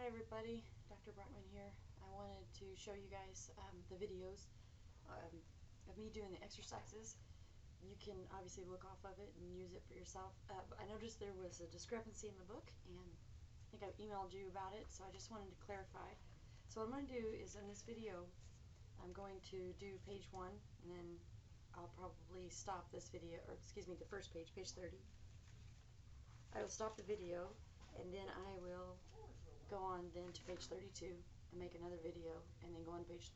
Hi everybody, Dr. Brockman here. I wanted to show you guys the videos of me doing the exercises. You can obviously look off of it and use it for yourself. I noticed there was a discrepancy in the book, and I think I emailed you about it, so I just wanted to clarify. So what I'm going to do is in this video, I'm going to do page 1, and then I'll probably stop this video, or excuse me, the first page, page 30. I will stop the video, and then I will go on then to page 32 and make another video, and then go on to page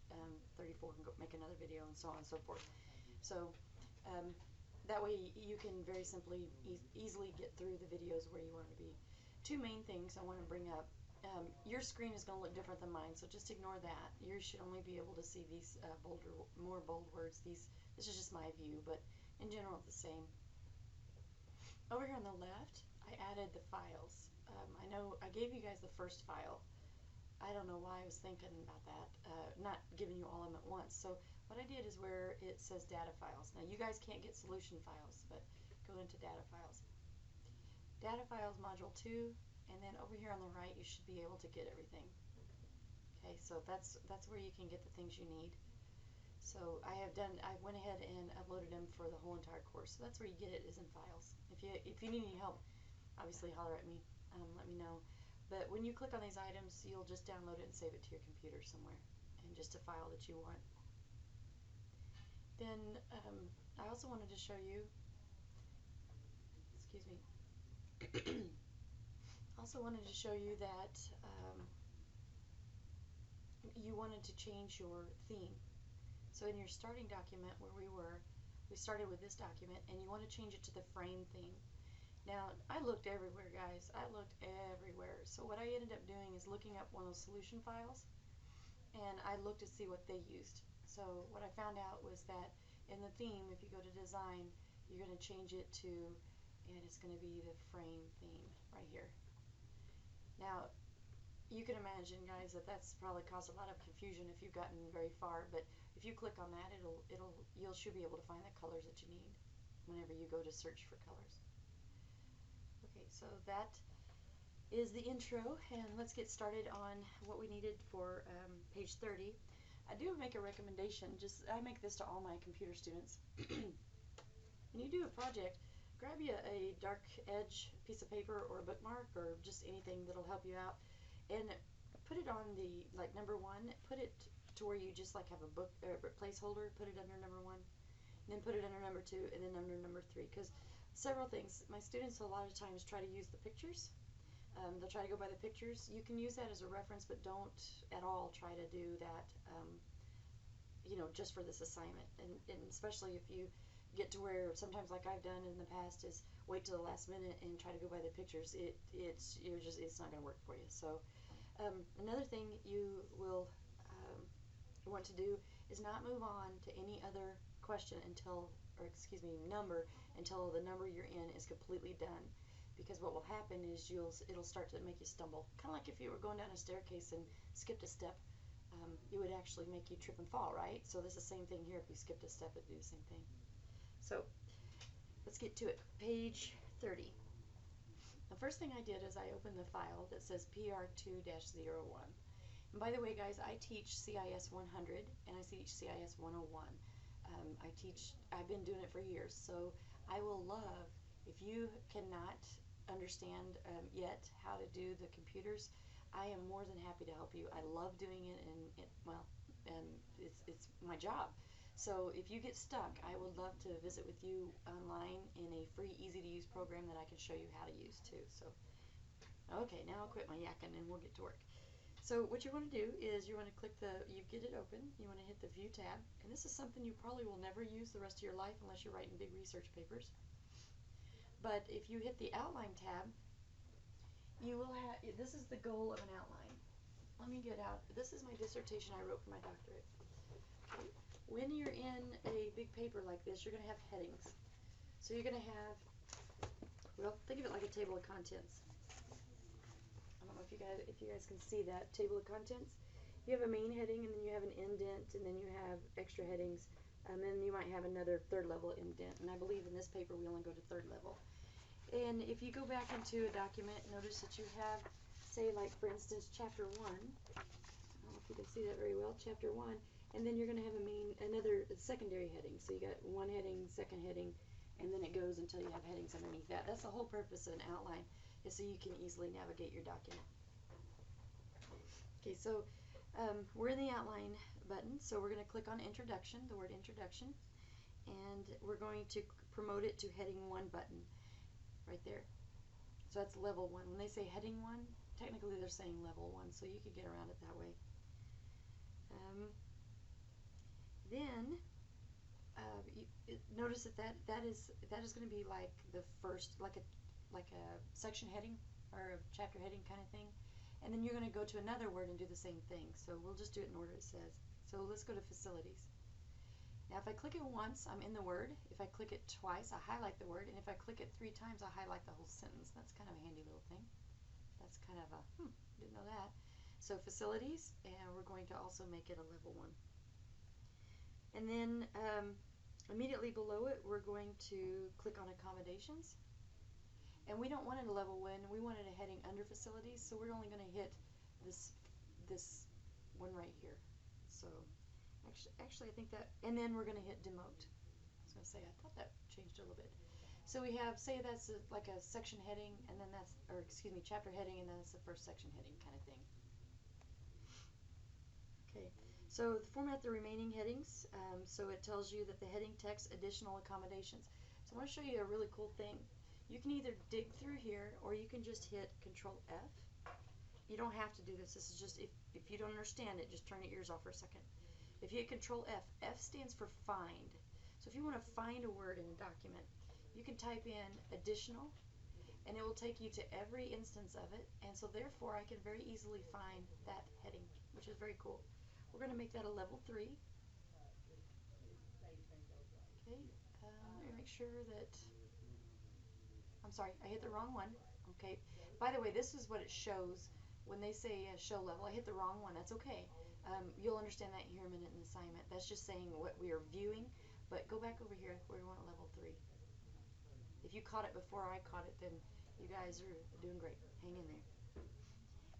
34 and make another video, and so on and so forth. So that way you can very simply easily get through the videos where you want to be. Two main things I want to bring up. Your screen is going to look different than mine, so just ignore that. You should only be able to see these more bold words. This is just my view, but in general it's the same. Over here on the left, I added the files. I know I gave you guys the first file. I don't know why I was thinking about that, not giving you all of them at once. So what I did is where it says data files. Now you guys can't get solution files, but go into data files. Data files module 2, and then over here on the right you should be able to get everything. Okay, so that's where you can get the things you need. So I went ahead and uploaded them for the whole entire course. So that's where you get it, is in files. If you need any help, obviously holler at me, let me know. But when you click on these items, you'll just download it and save it to your computer somewhere, and just a file that you want. Then I also wanted to show you, excuse me, also wanted to show you that you wanted to change your theme. So in your starting document where we started with this document, and you want to change it to the frame theme. Now, I looked everywhere, guys. I looked everywhere. So what I ended up doing is looking up one of those solution files, and I looked to see what they used. So what I found out was that in the theme, if you go to design, you're going to change it to, and it's going to be the frame theme right here. Now, you can imagine, guys, that that's probably caused a lot of confusion if you've gotten very far, but if you click on that, you should be able to find the colors that you need whenever you go to search for colors. Okay, so that is the intro, and let's get started on what we needed for page 30. I do make a recommendation. I make this to all my computer students. When you do a project, grab you a dark edge piece of paper or a bookmark or just anything that'll help you out, and put it on the, like, number 1, put it to where you just like have a book or a placeholder, put it under number 1, and then put it under number 2, and then under number 3, because several things. My students a lot of times try to use the pictures. They'll try to go by the pictures. You can use that as a reference, but don't at all try to do that you know, just for this assignment, and especially if you get to where sometimes, like I've done in the past, is wait till the last minute and try to go by the pictures. It's not going to work for you. So another thing you will want to do is not move on to any other question until, or excuse me, number, until the number you're in is completely done. Because what will happen is it'll start to make you stumble. Kind of like if you were going down a staircase and skipped a step, it would actually make you trip and fall, right? So this is the same thing here. If you skipped a step, it'd do the same thing. So let's get to it. Page 30. The first thing I did is I opened the file that says PR2-01. And by the way, guys, I teach CIS 100 and I teach CIS 101. I've been doing it for years, so I will love, if you cannot understand yet how to do the computers, I am more than happy to help you. I love doing it, and it's my job. So if you get stuck, I would love to visit with you online in a free, easy-to-use program that I can show you how to use too. So, okay, now I'll quit my yakking and we'll get to work. So what you want to do is you want to click you get it open, you want to hit the View tab, and this is something you probably will never use the rest of your life unless you're writing big research papers. But if you hit the Outline tab, you will have, this is the goal of an outline. Let me get out, this is my dissertation I wrote for my doctorate. Okay. When you're in a big paper like this, you're going to have headings. So you're going to have, well, think of it like a table of contents. I don't know if you guys can see that table of contents. You have a main heading, and then you have an indent, and then you have extra headings, and then you might have another third level indent. And I believe in this paper we only go to third level. And if you go back into a document, notice that you have say, like, for instance, chapter 1. I don't know if you can see that very well, chapter 1. And then you're going to have another secondary heading. So you got one heading, second heading, and then it goes until you have headings underneath that. That's the whole purpose of an outline, is so you can easily navigate your document. Okay, so we're in the outline button, so we're going to click on introduction, the word introduction, and we're going to promote it to heading 1 button right there. So that's level 1. When they say heading 1, technically they're saying level 1, so you could get around it that way. Then notice that is going to be like the first, like a section heading or a chapter heading kind of thing. And then you're going to go to another word and do the same thing. So we'll just do it in order it says. So let's go to facilities. Now if I click it once, I'm in the word. If I click it twice, I highlight the word. And if I click it 3 times, I highlight the whole sentence. That's kind of a handy little thing. That's kind of a, didn't know that. So facilities, and we're going to also make it a level 1. And then immediately below it, we're going to click on accommodations. And we don't want it a level 1, we wanted a heading under facilities, so we're only going to hit this one right here. So actually I think that, and then we're going to hit demote. I was going to say, I thought that changed a little bit. So we have, say that's like a section heading, and then that's, or excuse me, chapter heading, and then it's the first section heading kind of thing. Okay, so format the remaining headings. So it tells you that the heading text additional accommodations. So I want to show you a really cool thing. You can either dig through here, or you can just hit Control F. You don't have to do this. This is just, if you don't understand it, just turn your ears off for a second. If you hit Control F, F stands for find. So if you want to find a word in a document, you can type in additional, and it will take you to every instance of it. And so therefore, I can very easily find that heading, which is very cool. We're going to make that a level 3. Okay, let me make sure that, I'm sorry, I hit the wrong one. Okay, by the way, this is what it shows when they say show level. I hit the wrong one. That's okay. You'll understand that here in a minute in the assignment. That's just saying what we are viewing. But go back over here where we want level 3. If you caught it before I caught it, then you guys are doing great. Hang in there.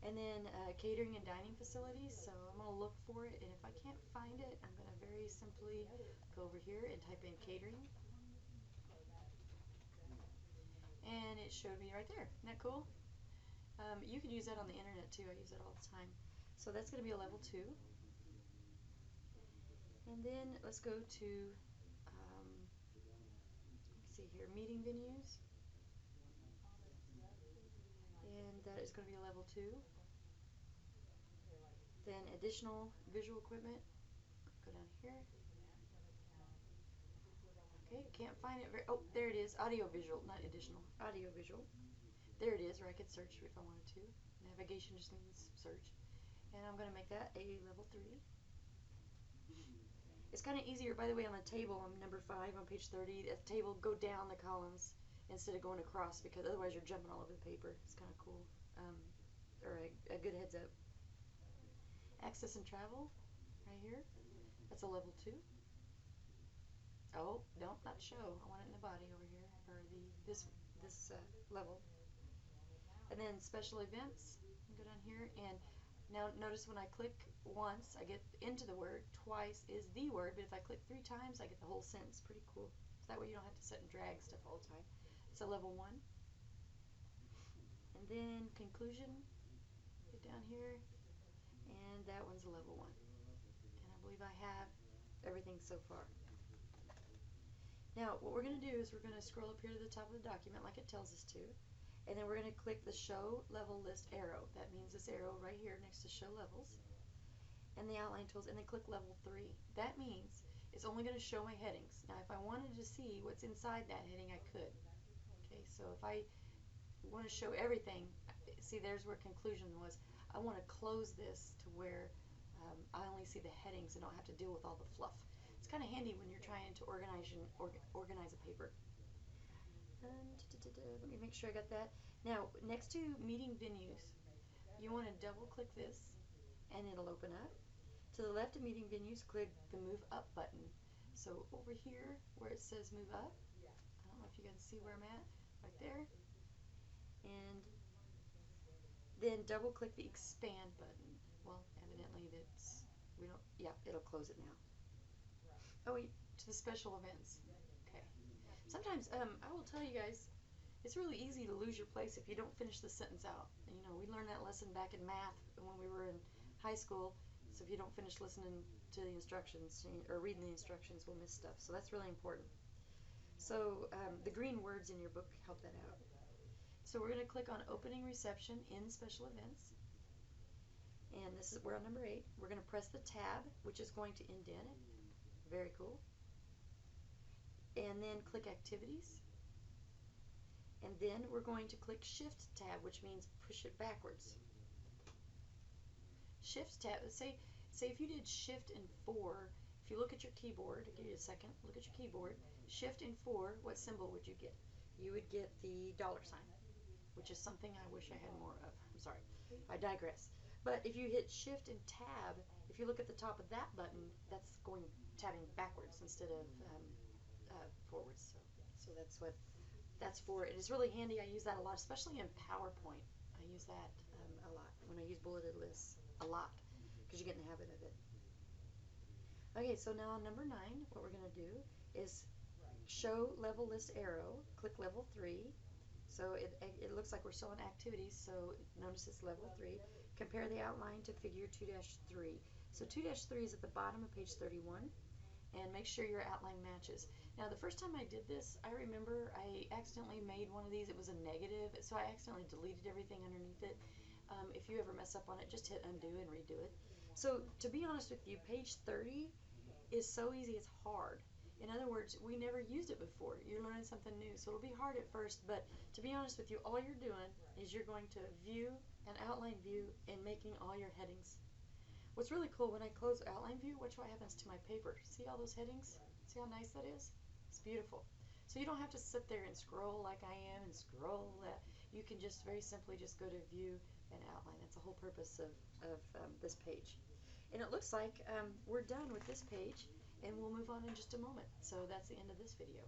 And then catering and dining facilities. So I'm going to look for it, and if I can't find it, I'm going to very simply go over here and type in catering. And it showed me right there. Isn't that cool? You can use that on the internet too. I use that all the time. So that's going to be a level 2. And then let's go to, let's see here, meeting venues. And that is going to be a level 2. Then additional visual equipment. Go down here. Okay, can't find it. Oh, there it is. Audio visual, not additional. Audio visual. There it is, or I could search if I wanted to. Navigation just means search. And I'm going to make that a level 3. It's kind of easier, by the way, on the table on number 5 on page 30. At the table, go down the columns instead of going across, because otherwise you're jumping all over the paper. It's kind of cool. Or a good heads up. Access and travel, right here. That's a level 2. Oh, no, not show. I want it in the body over here, or this level. And then special events. Go down here, and now notice when I click once, I get into the word. Twice is the word, but if I click 3 times, I get the whole sentence. Pretty cool. So that way you don't have to sit and drag stuff all the time. It's a level 1. And then conclusion. Get down here, and that one's a level 1. And I believe I have everything so far. Now, what we're going to do is we're going to scroll up here to the top of the document like it tells us to, and then we're going to click the Show Level List arrow. That means this arrow right here next to Show Levels, and the outline tools, and then click Level 3. That means it's only going to show my headings. Now, if I wanted to see what's inside that heading, I could. Okay, so if I want to show everything, see, there's where conclusion was. I want to close this to where I only see the headings and don't have to deal with all the fluff. It's kind of handy when you're trying to organize a paper. Let me make sure I got that. Now, next to meeting venues, you want to double click this and it'll open up. To the left of meeting venues, click the move up button. So over here where it says move up, I don't know if you can see where I'm at, right there. And Then double click the expand button. Well, evidently it'll close it now. Oh wait, to the special events. Okay. Sometimes, I will tell you guys, it's really easy to lose your place if you don't finish the sentence out. You know, we learned that lesson back in math when we were in high school. So if you don't finish listening to the instructions or reading the instructions, we'll miss stuff. So that's really important. So the green words in your book help that out. So we're going to click on opening reception in special events. And we're on number 8. We're going to press the tab, which is going to indent it. Very cool. And then click activities. And then we're going to click shift tab, which means push it backwards. Shift tab, say if you did shift and 4, if you look at your keyboard, I'll give you a second, look at your keyboard, shift and 4, what symbol would you get? You would get the $sign, which is something I wish I had more of. I'm sorry, I digress. But if you hit shift and tab, if you look at the top of that button, that's tabbing backwards instead of forwards. So that's what that's for. It is really handy. I use that a lot, especially in PowerPoint. I use that a lot when I use bulleted lists, a lot, because you get in the habit of it. Okay, so now on number 9, what we're going to do is show level list arrow. Click level 3. So it looks like we're still in activities, so notice it's level 3. Compare the outline to figure 2-3. So 2-3 is at the bottom of page 31, and make sure your outline matches. Now the first time I did this, I remember I accidentally made one of these. It was a negative, so I accidentally deleted everything underneath it. If you ever mess up on it, just hit undo and redo it. So to be honest with you, page 30 is so easy it's hard. In other words, we never used it before. You're learning something new, so it'll be hard at first, but to be honest with you, all you're doing is you're going to view an outline view and making all your headings. What's really cool, when I close outline view, watch what happens to my paper. See all those headings? See how nice that is? It's beautiful. So you don't have to sit there and scroll like I am and scroll that. You can just very simply just go to view and outline. That's the whole purpose of this page. And it looks like we're done with this page, and we'll move on in just a moment. So that's the end of this video.